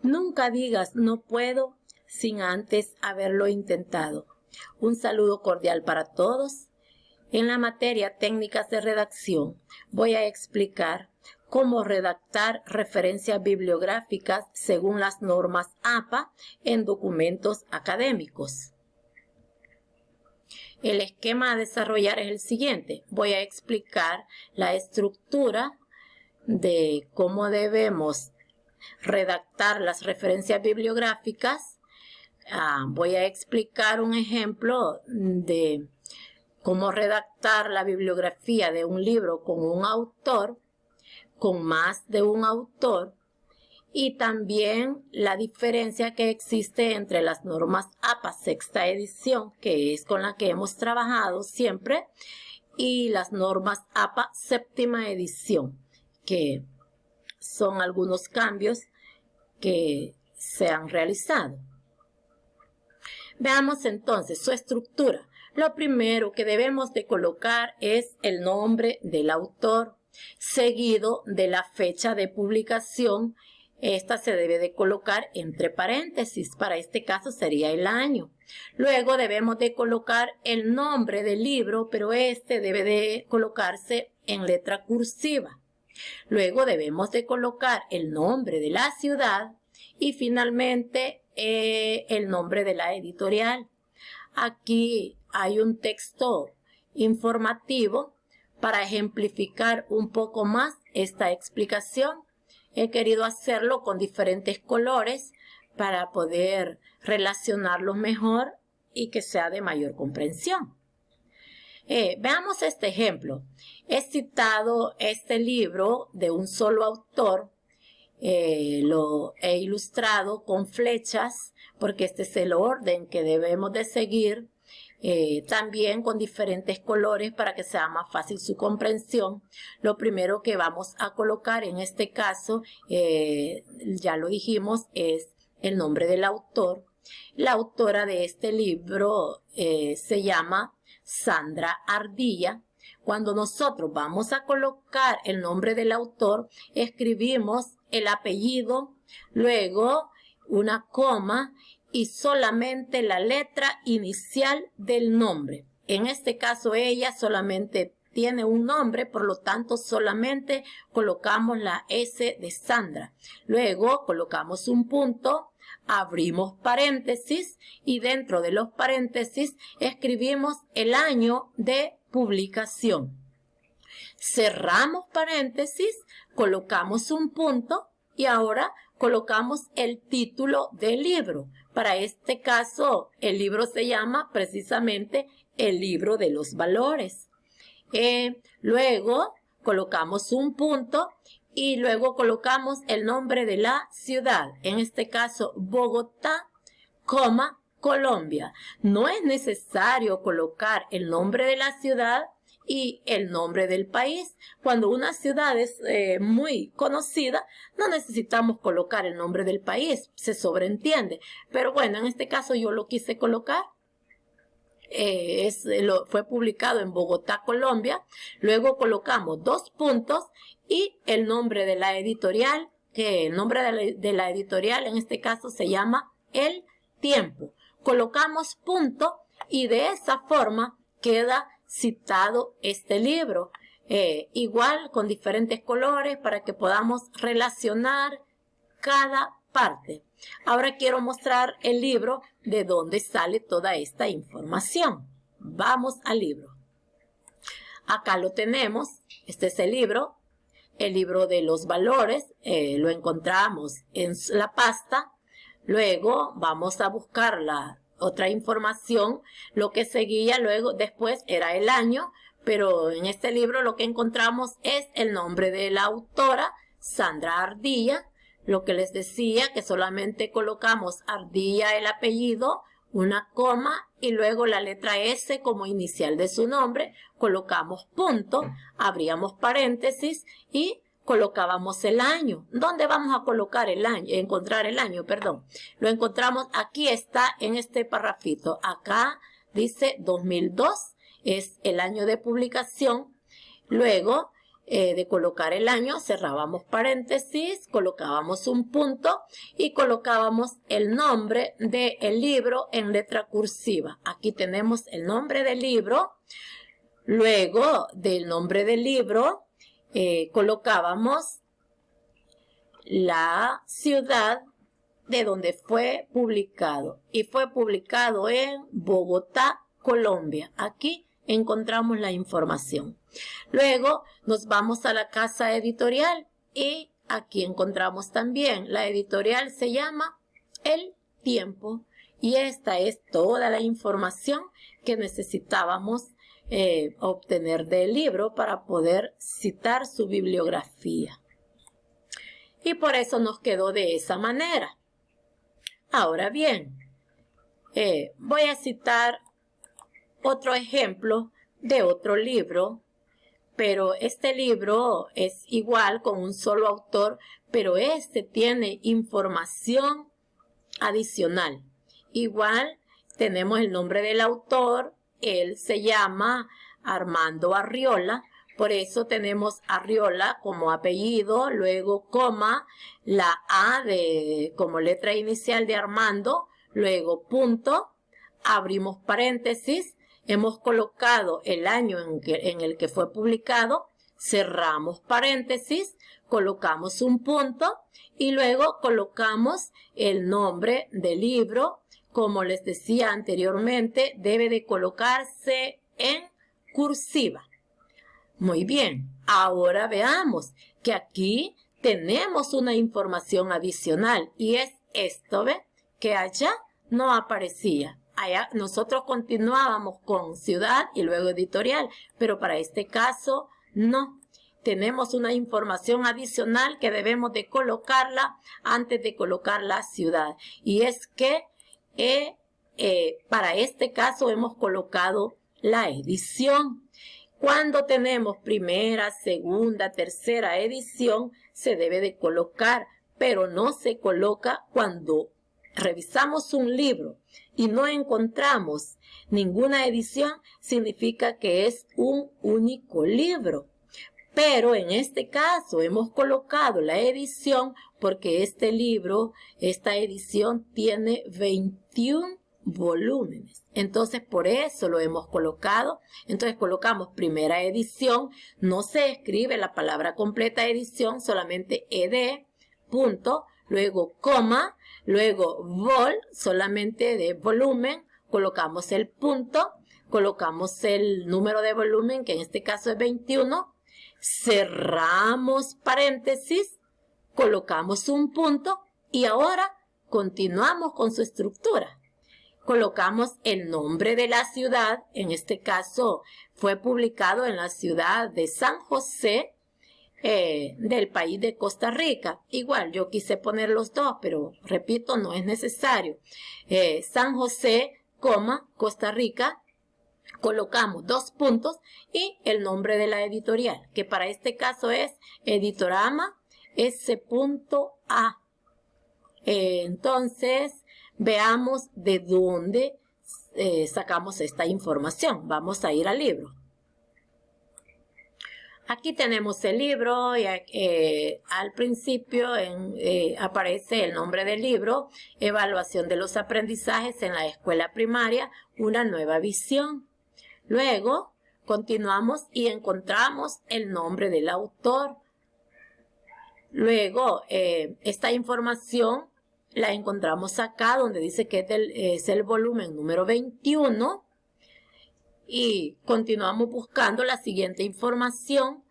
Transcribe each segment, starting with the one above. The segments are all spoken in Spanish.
Nunca digas no puedo sin antes haberlo intentado. Un saludo cordial para todos. En la materia técnicas de redacción voy a explicar cómo redactar referencias bibliográficas según las normas APA en documentos académicos. El esquema a desarrollar es el siguiente. Voy a explicar la estructura de cómo debemos redactar las referencias bibliográficas. Voy a explicar un ejemplo de cómo redactar la bibliografía de un libro con un autor, con más de un autor, y también la diferencia que existe entre las normas APA sexta edición, que es con la que hemos trabajado siempre, y las normas APA séptima edición, que son algunos cambios que se han realizado. Veamos entonces su estructura. Lo primero que debemos de colocar es el nombre del autor, seguido de la fecha de publicación. Esta se debe de colocar entre paréntesis, para este caso sería el año. Luego debemos de colocar el nombre del libro, pero este debe de colocarse en letra cursiva. Luego debemos de colocar el nombre de la ciudad y finalmente el nombre de la editorial. Aquí hay un texto informativo para ejemplificar un poco más esta explicación. He querido hacerlo con diferentes colores para poder relacionarlos mejor y que sea de mayor comprensión. Veamos este ejemplo. He citado este libro de un solo autor. Lo he ilustrado con flechas porque este es el orden que debemos de seguir. También con diferentes colores para que sea más fácil su comprensión. Lo primero que vamos a colocar en este caso, ya lo dijimos, es el nombre del autor. La autora de este libro se llama Sandra Ardilla. Cuando nosotros vamos a colocar el nombre del autor, escribimos el apellido, luego una coma y solamente la letra inicial del nombre. En este caso ella solamente tiene un nombre, por lo tanto solamente colocamos la S de Sandra. Luego colocamos un punto, abrimos paréntesis y dentro de los paréntesis escribimos el año de publicación. Cerramos paréntesis, colocamos un punto y ahora colocamos el título del libro. Para este caso, el libro se llama precisamente El libro de los valores. Luego colocamos un punto y luego colocamos el nombre de la ciudad. En este caso, Bogotá, Colombia. No es necesario colocar el nombre de la ciudad y el nombre del país. Cuando una ciudad es muy conocida, no necesitamos colocar el nombre del país, se sobreentiende. Pero bueno, en este caso yo lo quise colocar. Fue publicado en Bogotá, Colombia. Luego colocamos 2 puntos y el nombre de la editorial, que el nombre de la editorial en este caso se llama El Tiempo. Colocamos punto y de esa forma queda citado este libro. Igual con diferentes colores para que podamos relacionar cada parte. Ahora quiero mostrar el libro de donde sale toda esta información. Vamos al libro. Acá lo tenemos. Este es el libro de los valores. Lo encontramos en la pasta. Luego vamos a buscar la otra información. Lo que seguía después era el año, pero en este libro lo que encontramos es el nombre de la autora, Sandra Ardilla. Lo que les decía, que solamente colocamos Ardilla el apellido, una coma y luego la letra S como inicial de su nombre, colocamos punto, abríamos paréntesis y colocábamos el año. ¿Dónde vamos a colocar el año? Encontrar el año, perdón. Lo encontramos, aquí está en este parrafito. Acá dice 2002, es el año de publicación. Luego de colocar el año, cerrábamos paréntesis, colocábamos un punto y colocábamos el nombre del libro en letra cursiva. Aquí tenemos el nombre del libro. Luego del nombre del libro colocábamos la ciudad de donde fue publicado, y fue publicado en Bogotá, Colombia. Aquí encontramos la información. Luego nos vamos a la casa editorial y aquí encontramos también la editorial, se llama El Tiempo, y esta es toda la información que necesitábamos obtener del libro para poder citar su bibliografía. Y por eso nos quedó de esa manera. Ahora bien, voy a citar otro ejemplo de otro libro, pero este libro es igual con un solo autor, pero este tiene información adicional. Igual tenemos el nombre del autor, él se llama Armando Arriola. Por eso tenemos Arriola como apellido, luego coma, la A como letra inicial de Armando, luego punto, abrimos paréntesis, hemos colocado el año en el que fue publicado, cerramos paréntesis, colocamos un punto y luego colocamos el nombre del libro. Como les decía anteriormente, debe de colocarse en cursiva. Muy bien, ahora veamos que aquí tenemos una información adicional y es esto, ¿ve? Que allá no aparecía. Allá nosotros continuábamos con ciudad y luego editorial, pero para este caso no. Tenemos una información adicional que debemos de colocarla antes de colocar la ciudad. Y es que para este caso hemos colocado la edición. Cuando tenemos primera, segunda, tercera edición, se debe de colocar, pero no se coloca cuando revisamos un libro y no encontramos ninguna edición, significa que es un único libro. Pero en este caso hemos colocado la edición porque este libro, esta edición tiene 21 volúmenes. Entonces por eso lo hemos colocado. Entonces colocamos primera edición, no se escribe la palabra completa edición, solamente ed, punto, luego coma, luego vol, solamente de volumen, colocamos el punto, colocamos el número de volumen, que en este caso es 21, cerramos paréntesis, colocamos un punto y ahora continuamos con su estructura. Colocamos el nombre de la ciudad, en este caso fue publicado en la ciudad de San José, del país de Costa Rica. Igual yo quise poner los dos, pero repito, no es necesario. San José, Costa Rica, colocamos 2 puntos y el nombre de la editorial, que para este caso es Editorama S.A. Entonces, veamos de dónde sacamos esta información. Vamos a ir al libro. Aquí tenemos el libro y al principio aparece el nombre del libro, Evaluación de los aprendizajes en la escuela primaria, una nueva visión. Luego continuamos y encontramos el nombre del autor. Luego esta información la encontramos acá donde dice que es el volumen número 21. Y continuamos buscando la siguiente información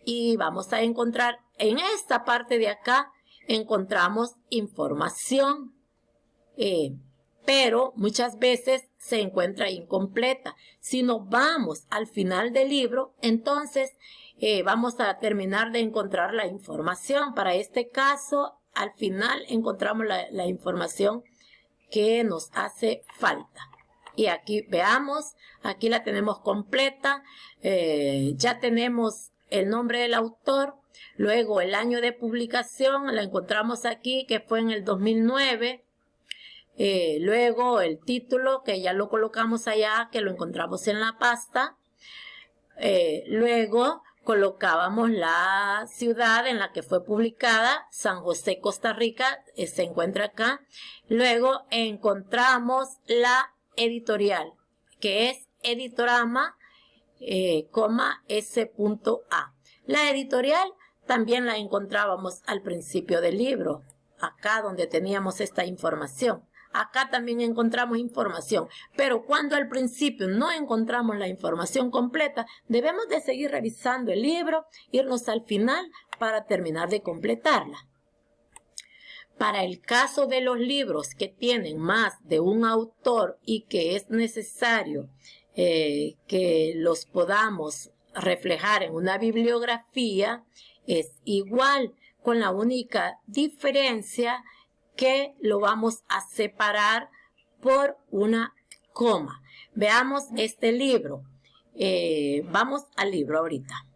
y vamos a encontrar en esta parte de acá, encontramos información, pero muchas veces se encuentra incompleta. Si nos vamos al final del libro, entonces vamos a terminar de encontrar la información. Para este caso, al final encontramos la información que nos hace falta. Y aquí veamos, aquí la tenemos completa, ya tenemos el nombre del autor, luego el año de publicación, la encontramos aquí que fue en el 2009, luego el título que ya lo colocamos allá, que lo encontramos en la pasta, luego colocábamos la ciudad en la que fue publicada, San José, Costa Rica, se encuentra acá. Luego encontramos la editorial, que es Editorama, S.A. La editorial también la encontrábamos al principio del libro, acá donde teníamos esta información. Acá también encontramos información, pero cuando al principio no encontramos la información completa, debemos de seguir revisando el libro, irnos al final para terminar de completarla. Para el caso de los libros que tienen más de un autor y que es necesario que los podamos reflejar en una bibliografía, es igual, con la única diferencia que lo vamos a separar por una coma. Veamos este libro. Vamos al libro ahorita.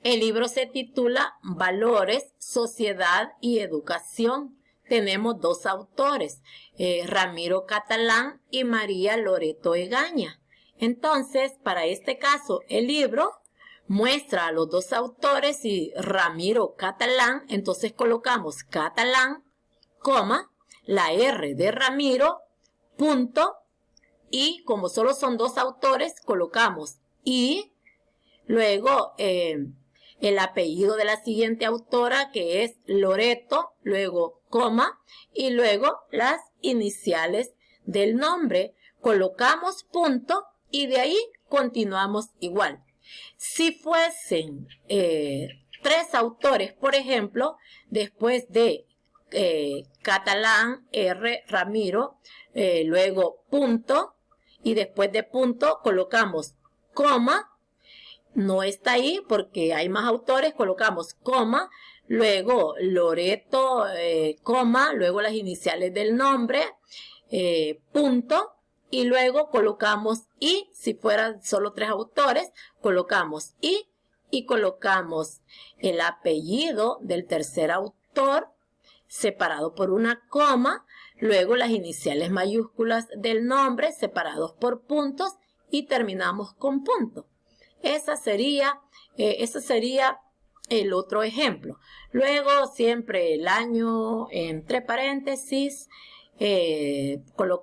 El libro se titula Valores, Sociedad y Educación. Tenemos dos autores, Ramiro Catalán y María Loreto Egaña. Entonces, para este caso, el libro muestra a los dos autores y Ramiro Catalán. Entonces colocamos Catalán, coma, la R de Ramiro, punto, y como solo son dos autores, colocamos y, luego el apellido de la siguiente autora, que es Loreto, luego coma, y luego las iniciales del nombre, colocamos punto, y de ahí continuamos igual. Si fuesen tres autores, por ejemplo, después de Catalán, R, Ramiro, luego punto, y después de punto colocamos coma, no está ahí porque hay más autores, colocamos coma, luego Loreto, coma, luego las iniciales del nombre, punto, y luego colocamos y, si fueran solo tres autores, colocamos y colocamos el apellido del tercer autor, separado por una coma, luego las iniciales mayúsculas del nombre separados por puntos y terminamos con punto. Ese sería el otro ejemplo. Luego siempre el año entre paréntesis,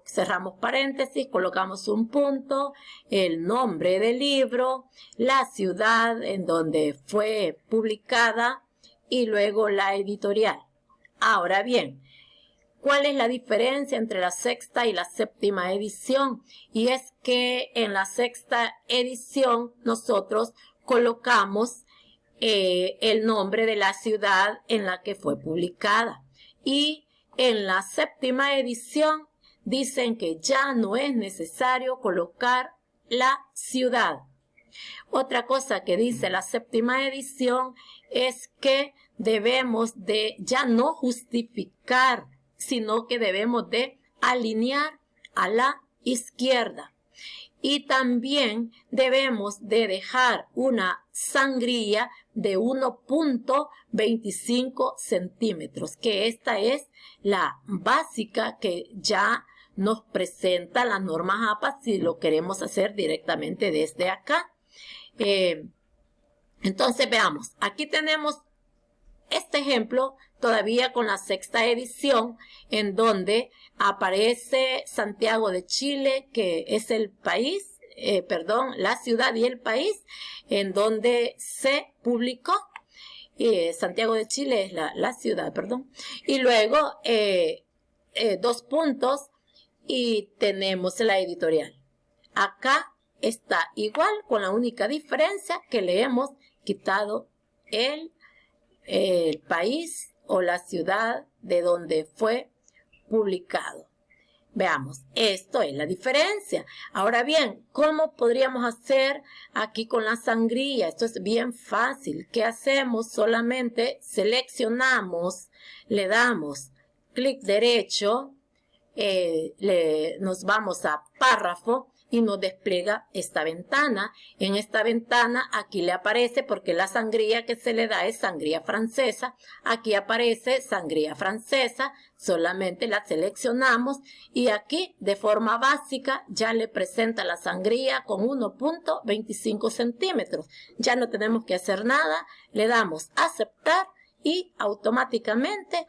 cerramos paréntesis, colocamos un punto, el nombre del libro, la ciudad en donde fue publicada y luego la editorial. Ahora bien, ¿cuál es la diferencia entre la sexta y la séptima edición? Y es que en la sexta edición nosotros colocamos el nombre de la ciudad en la que fue publicada. Y en la séptima edición dicen que ya no es necesario colocar la ciudad. Otra cosa que dice la séptima edición es que debemos de ya no justificar, sino que debemos de alinear a la izquierda. Y también debemos de dejar una sangría de 1.25 centímetros, que esta es la básica que ya nos presenta las normas APA si lo queremos hacer directamente desde acá. Entonces veamos, aquí tenemos este ejemplo todavía con la sexta edición, en donde aparece Santiago de Chile, que es el país, la ciudad y el país en donde se publicó. Santiago de Chile es la ciudad, perdón. Y luego dos puntos y tenemos la editorial. Acá está igual, con la única diferencia que le hemos quitado el país o la ciudad de donde fue publicado. Veamos, esto es la diferencia. Ahora bien, ¿cómo podríamos hacer aquí con la sangría? Esto es bien fácil. ¿Qué hacemos? Solamente seleccionamos, le damos clic derecho, nos vamos a párrafo y nos despliega esta ventana. En esta ventana aquí le aparece, porque la sangría que se le da es sangría francesa, aquí aparece sangría francesa, solamente la seleccionamos y aquí de forma básica ya le presenta la sangría con 1.25 centímetros. Ya no tenemos que hacer nada, le damos a aceptar y automáticamente